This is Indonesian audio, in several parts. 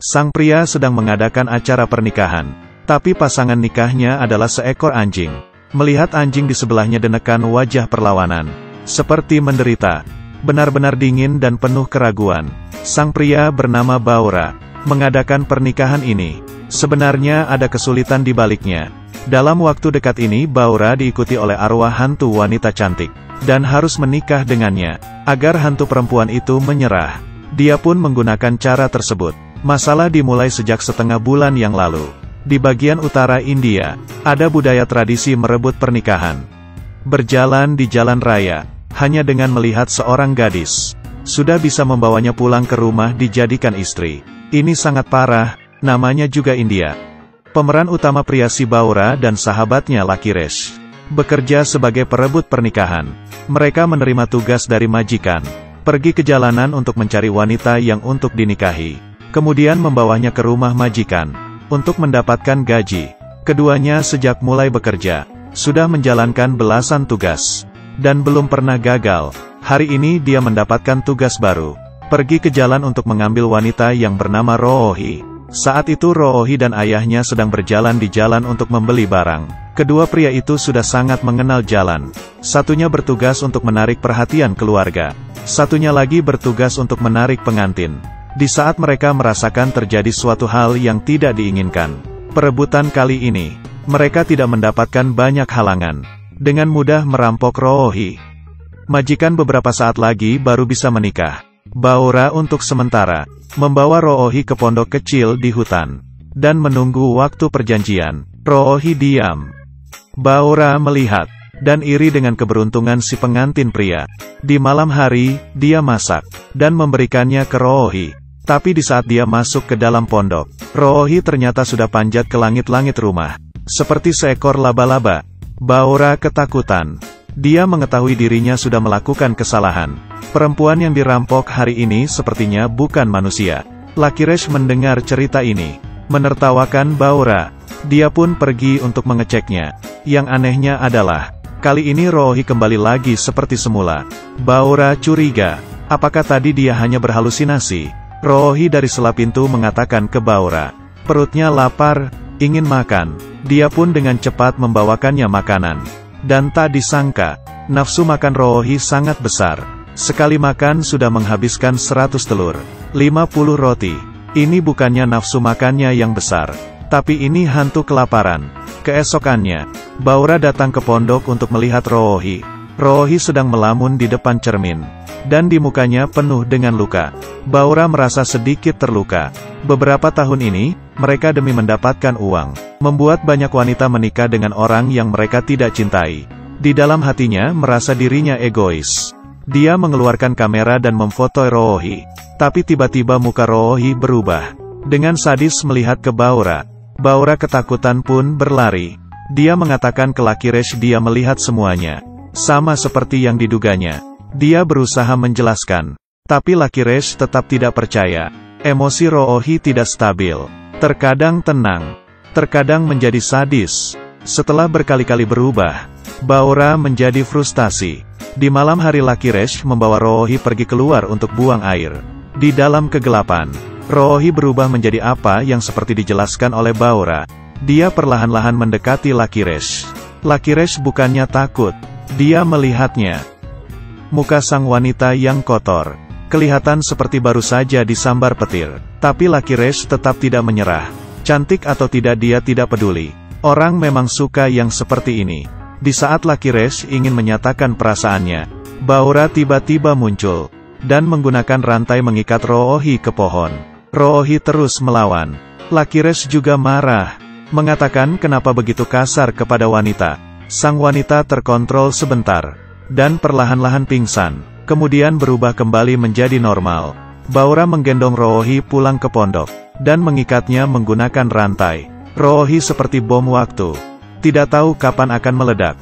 Sang pria sedang mengadakan acara pernikahan. Tapi pasangan nikahnya adalah seekor anjing. Melihat anjing di sebelahnya denekan wajah perlawanan. Seperti menderita. Benar-benar dingin dan penuh keraguan. Sang pria bernama Baura mengadakan pernikahan ini. Sebenarnya ada kesulitan di baliknya. Dalam waktu dekat ini Baura diikuti oleh arwah hantu wanita cantik. Dan harus menikah dengannya. Agar hantu perempuan itu menyerah. Dia pun menggunakan cara tersebut. Masalah dimulai sejak setengah bulan yang lalu. Di bagian utara India, ada budaya tradisi merebut pernikahan. Berjalan di jalan raya, hanya dengan melihat seorang gadis, sudah bisa membawanya pulang ke rumah dijadikan istri. Ini sangat parah, namanya juga India. Pemeran utama pria si Baura dan sahabatnya Lakiresh, bekerja sebagai perebut pernikahan. Mereka menerima tugas dari majikan, pergi ke jalanan untuk mencari wanita yang untuk dinikahi. Kemudian membawanya ke rumah majikan, untuk mendapatkan gaji. Keduanya sejak mulai bekerja, sudah menjalankan belasan tugas, dan belum pernah gagal. Hari ini dia mendapatkan tugas baru, pergi ke jalan untuk mengambil wanita yang bernama Roohi. Saat itu Roohi dan ayahnya sedang berjalan di jalan untuk membeli barang. Kedua pria itu sudah sangat mengenal jalan. Satunya bertugas untuk menarik perhatian keluarga, satunya lagi bertugas untuk menarik pengantin. Di saat mereka merasakan terjadi suatu hal yang tidak diinginkan, perebutan kali ini, mereka tidak mendapatkan banyak halangan. Dengan mudah merampok Roohi. Majikan beberapa saat lagi baru bisa menikah. Baura untuk sementara, membawa Roohi ke pondok kecil di hutan. Dan menunggu waktu perjanjian. Roohi diam. Baura melihat, dan iri dengan keberuntungan si pengantin pria. Di malam hari, dia masak, dan memberikannya ke Roohi. Tapi di saat dia masuk ke dalam pondok, Roohi ternyata sudah panjat ke langit-langit rumah. Seperti seekor laba-laba. Baura ketakutan. Dia mengetahui dirinya sudah melakukan kesalahan. Perempuan yang dirampok hari ini sepertinya bukan manusia. Lakiresh mendengar cerita ini, menertawakan Baura. Dia pun pergi untuk mengeceknya. Yang anehnya adalah, kali ini Roohi kembali lagi seperti semula. Baura curiga, apakah tadi dia hanya berhalusinasi? Roohi dari sela pintu mengatakan ke Baura, perutnya lapar, ingin makan. Dia pun dengan cepat membawakannya makanan. Dan tak disangka, nafsu makan Roohi sangat besar. Sekali makan sudah menghabiskan 100 telur, 50 roti. Ini bukannya nafsu makannya yang besar, tapi ini hantu kelaparan. Keesokannya, Baura datang ke pondok untuk melihat Roohi. Roohi sedang melamun di depan cermin, dan di mukanya penuh dengan luka. Baura merasa sedikit terluka. Beberapa tahun ini, mereka demi mendapatkan uang, membuat banyak wanita menikah dengan orang yang mereka tidak cintai. Di dalam hatinya merasa dirinya egois. Dia mengeluarkan kamera dan memfoto Roohi. Tapi tiba-tiba muka Roohi berubah. Dengan sadis melihat ke Baura. Baura ketakutan pun berlari. Dia mengatakan ke Lakiresh dia melihat semuanya. Sama seperti yang diduganya. Dia berusaha menjelaskan. Tapi Lakiresh tetap tidak percaya. Emosi Roohi tidak stabil. Terkadang tenang. Terkadang menjadi sadis. Setelah berkali-kali berubah, Baura menjadi frustasi. Di malam hari Lakiresh membawa Roohi pergi keluar untuk buang air. Di dalam kegelapan, Roohi berubah menjadi apa yang seperti dijelaskan oleh Baura. Dia perlahan-lahan mendekati Lakiresh. Lakiresh bukannya takut. Dia melihatnya. Muka sang wanita yang kotor, kelihatan seperti baru saja disambar petir. Tapi Lakiresh tetap tidak menyerah. Cantik atau tidak dia tidak peduli. Orang memang suka yang seperti ini. Di saat Lakiresh ingin menyatakan perasaannya, Baura tiba-tiba muncul, dan menggunakan rantai mengikat Roohi ke pohon. Roohi terus melawan. Lakiresh juga marah, mengatakan kenapa begitu kasar kepada wanita. Sang wanita terkontrol sebentar, dan perlahan-lahan pingsan, kemudian berubah kembali menjadi normal. Baura menggendong Roohi pulang ke pondok, dan mengikatnya menggunakan rantai. Roohi seperti bom waktu, tidak tahu kapan akan meledak.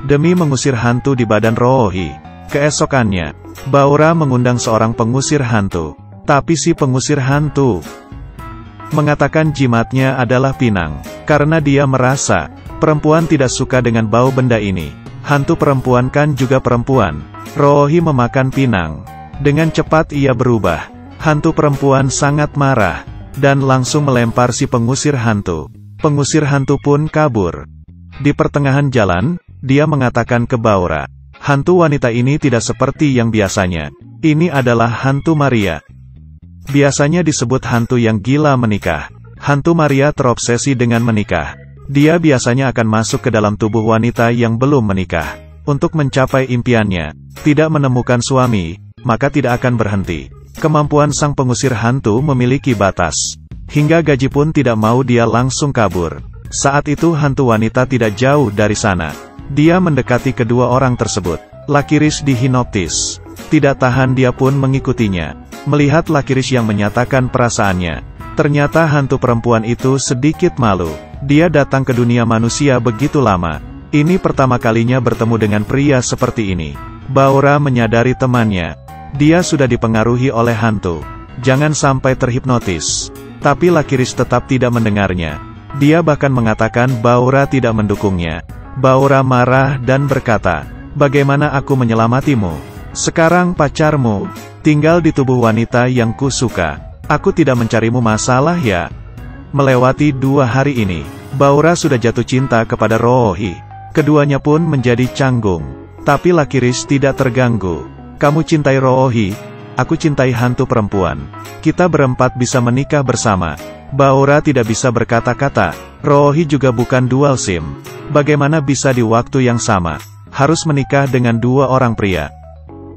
Demi mengusir hantu di badan Roohi, keesokannya, Baura mengundang seorang pengusir hantu. Tapi si pengusir hantu mengatakan jimatnya adalah pinang, karena dia merasa perempuan tidak suka dengan bau benda ini. Hantu perempuan kan juga perempuan. Roohi memakan pinang. Dengan cepat ia berubah. Hantu perempuan sangat marah. dan langsung melempar si pengusir hantu. Pengusir hantu pun kabur. Di pertengahan jalan, dia mengatakan ke Baora, hantu wanita ini tidak seperti yang biasanya. Ini adalah hantu Maria. Biasanya disebut hantu yang gila menikah. Hantu Maria terobsesi dengan menikah. Dia biasanya akan masuk ke dalam tubuh wanita yang belum menikah. Untuk mencapai impiannya, tidak menemukan suami, maka tidak akan berhenti. Kemampuan sang pengusir hantu memiliki batas. Hingga gaji pun tidak mau, dia langsung kabur. Saat itu hantu wanita tidak jauh dari sana. Dia mendekati kedua orang tersebut. Lakiris dihinoptis. Tidak tahan dia pun mengikutinya. Melihat Lakiris yang menyatakan perasaannya. Ternyata hantu perempuan itu sedikit malu. Dia datang ke dunia manusia begitu lama. Ini pertama kalinya bertemu dengan pria seperti ini. Baora menyadari temannya. Dia sudah dipengaruhi oleh hantu. Jangan sampai terhipnotis. Tapi Lakiris tetap tidak mendengarnya. Dia bahkan mengatakan Baora tidak mendukungnya. Baora marah dan berkata, bagaimana aku menyelamatimu? Sekarang pacarmu tinggal di tubuh wanita yang kusuka. Aku tidak mencarimu masalah ya. Melewati 2 hari ini, Baora sudah jatuh cinta kepada Roohi. Keduanya pun menjadi canggung. Tapi Lakiris tidak terganggu. Kamu cintai Roohi, aku cintai hantu perempuan. Kita berempat bisa menikah bersama. Baora tidak bisa berkata-kata. Roohi juga bukan dual SIM. Bagaimana bisa di waktu yang sama harus menikah dengan 2 orang pria?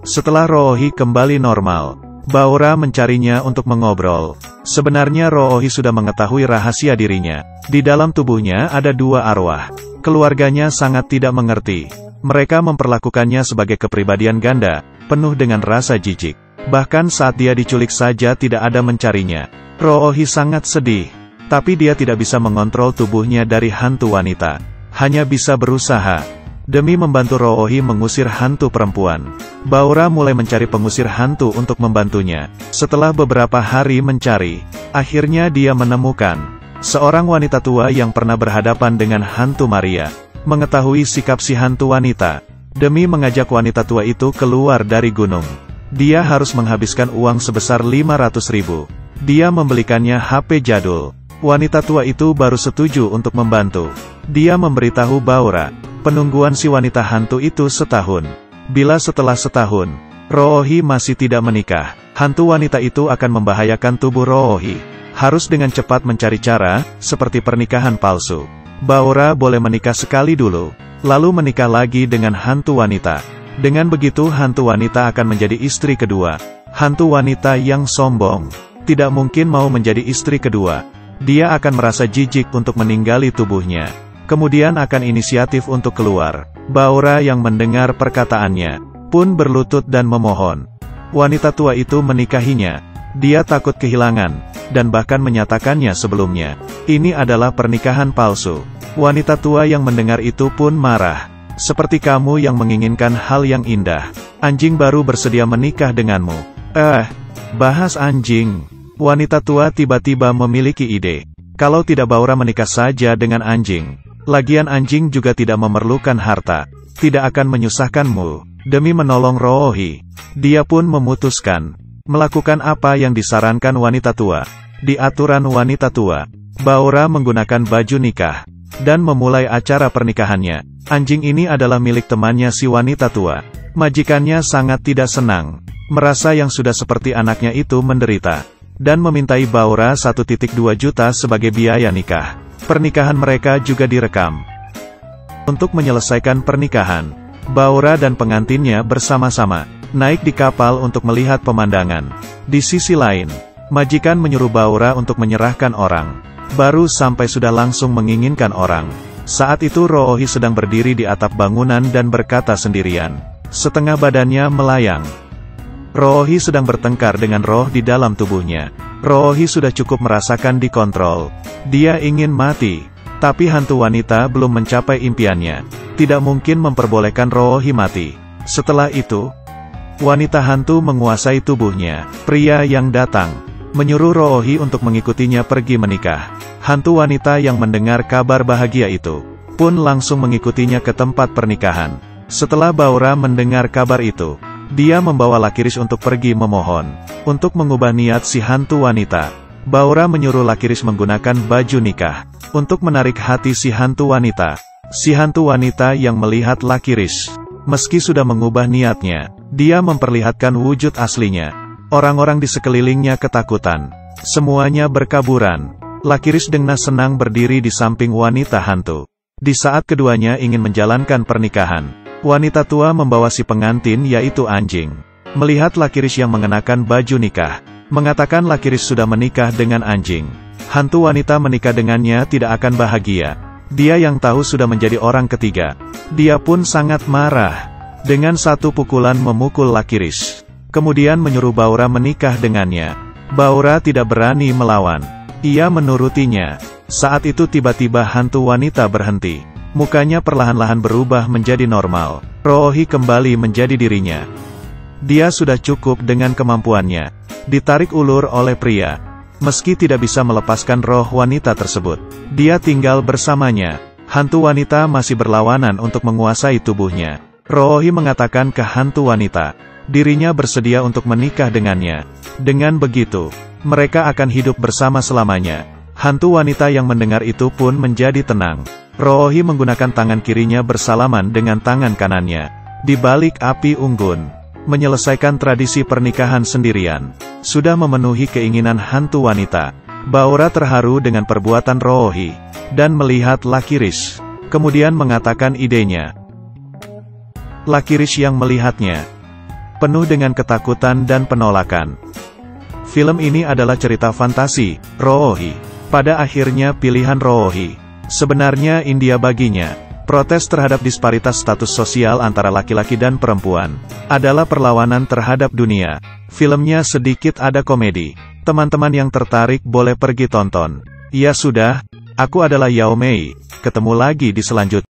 Setelah Roohi kembali normal, Baora mencarinya untuk mengobrol. Sebenarnya Roohi sudah mengetahui rahasia dirinya. Di dalam tubuhnya ada 2 arwah. Keluarganya sangat tidak mengerti. Mereka memperlakukannya sebagai kepribadian ganda, penuh dengan rasa jijik. Bahkan saat dia diculik saja tidak ada mencarinya. Roohi sangat sedih. Tapi dia tidak bisa mengontrol tubuhnya dari hantu wanita. Hanya bisa berusaha. Demi membantu Roohi mengusir hantu perempuan, Baora mulai mencari pengusir hantu untuk membantunya. Setelah beberapa hari mencari, akhirnya dia menemukan seorang wanita tua yang pernah berhadapan dengan hantu Maria. Mengetahui sikap si hantu wanita, demi mengajak wanita tua itu keluar dari gunung, dia harus menghabiskan uang sebesar 500.000. Dia membelikannya HP jadul. Wanita tua itu baru setuju untuk membantu. Dia memberitahu Baora, penungguan si wanita hantu itu setahun. Bila setelah setahun, Roohi masih tidak menikah, hantu wanita itu akan membahayakan tubuh Roohi. Harus dengan cepat mencari cara, seperti pernikahan palsu. Baora boleh menikah sekali dulu, lalu menikah lagi dengan hantu wanita. Dengan begitu hantu wanita akan menjadi istri kedua. Hantu wanita yang sombong tidak mungkin mau menjadi istri kedua. Dia akan merasa jijik untuk meninggali tubuhnya. Kemudian akan inisiatif untuk keluar. Baora yang mendengar perkataannya pun berlutut dan memohon. Wanita tua itu menikahinya. Dia takut kehilangan, dan bahkan menyatakannya sebelumnya. Ini adalah pernikahan palsu. Wanita tua yang mendengar itu pun marah. Seperti kamu yang menginginkan hal yang indah. Anjing baru bersedia menikah denganmu. Bahas anjing. Wanita tua tiba-tiba memiliki ide. Kalau tidak Baora menikah saja dengan anjing. Lagian anjing juga tidak memerlukan harta. Tidak akan menyusahkanmu. Demi menolong Roohi, dia pun memutuskan melakukan apa yang disarankan wanita tua. Di aturan wanita tua, Baora menggunakan baju nikah dan memulai acara pernikahannya. Anjing ini adalah milik temannya si wanita tua. Majikannya sangat tidak senang, merasa yang sudah seperti anaknya itu menderita, dan memintai Baora 1,2 juta sebagai biaya nikah. Pernikahan mereka juga direkam. Untuk menyelesaikan pernikahan, Baora dan pengantinnya bersama-sama naik di kapal untuk melihat pemandangan. Di sisi lain, majikan menyuruh Baora untuk menyerahkan orang. Baru sampai sudah langsung menginginkan orang. Saat itu Roohi sedang berdiri di atap bangunan dan berkata sendirian. Setengah badannya melayang. Roohi sedang bertengkar dengan roh di dalam tubuhnya. Roohi sudah cukup merasakan dikontrol. Dia ingin mati. Tapi hantu wanita belum mencapai impiannya. Tidak mungkin memperbolehkan Roohi mati. Setelah itu, wanita hantu menguasai tubuhnya. Pria yang datang menyuruh Roohi untuk mengikutinya pergi menikah. Hantu wanita yang mendengar kabar bahagia itu pun langsung mengikutinya ke tempat pernikahan. Setelah Baora mendengar kabar itu, dia membawa Lakiris untuk pergi memohon untuk mengubah niat si hantu wanita. Baora menyuruh Lakiris menggunakan baju nikah untuk menarik hati si hantu wanita. Si hantu wanita yang melihat Lakiris, meski sudah mengubah niatnya, dia memperlihatkan wujud aslinya. Orang-orang di sekelilingnya ketakutan. Semuanya berkaburan. Lakiris dengan senang berdiri di samping wanita hantu. Di saat keduanya ingin menjalankan pernikahan, wanita tua membawa si pengantin yaitu anjing. Melihat Lakiris yang mengenakan baju nikah, mengatakan Lakiris sudah menikah dengan anjing. Hantu wanita menikah dengannya tidak akan bahagia. Dia yang tahu sudah menjadi orang ketiga. Dia pun sangat marah. Dengan satu pukulan memukul Lakiris. Kemudian menyuruh Baora menikah dengannya. Baora tidak berani melawan. Ia menurutinya. Saat itu tiba-tiba hantu wanita berhenti. Mukanya perlahan-lahan berubah menjadi normal. Roohi kembali menjadi dirinya. Dia sudah cukup dengan kemampuannya. Ditarik ulur oleh pria. Meski tidak bisa melepaskan roh wanita tersebut, dia tinggal bersamanya. Hantu wanita masih berlawanan untuk menguasai tubuhnya. Roohi mengatakan ke hantu wanita, dirinya bersedia untuk menikah dengannya. Dengan begitu, mereka akan hidup bersama selamanya. Hantu wanita yang mendengar itu pun menjadi tenang. Roohi menggunakan tangan kirinya bersalaman dengan tangan kanannya. Di balik api unggun, menyelesaikan tradisi pernikahan sendirian, sudah memenuhi keinginan hantu wanita. Baora terharu dengan perbuatan Roohi, dan melihat Lakiris, kemudian mengatakan idenya. Lakiris yang melihatnya, penuh dengan ketakutan dan penolakan. Film ini adalah cerita fantasi, Roohi. Pada akhirnya pilihan Roohi, sebenarnya India baginya. Protes terhadap disparitas status sosial antara laki-laki dan perempuan, adalah perlawanan terhadap dunia. Filmnya sedikit ada komedi. Teman-teman yang tertarik boleh pergi tonton. Ya sudah, aku adalah Yao Mei. Ketemu lagi di selanjutnya.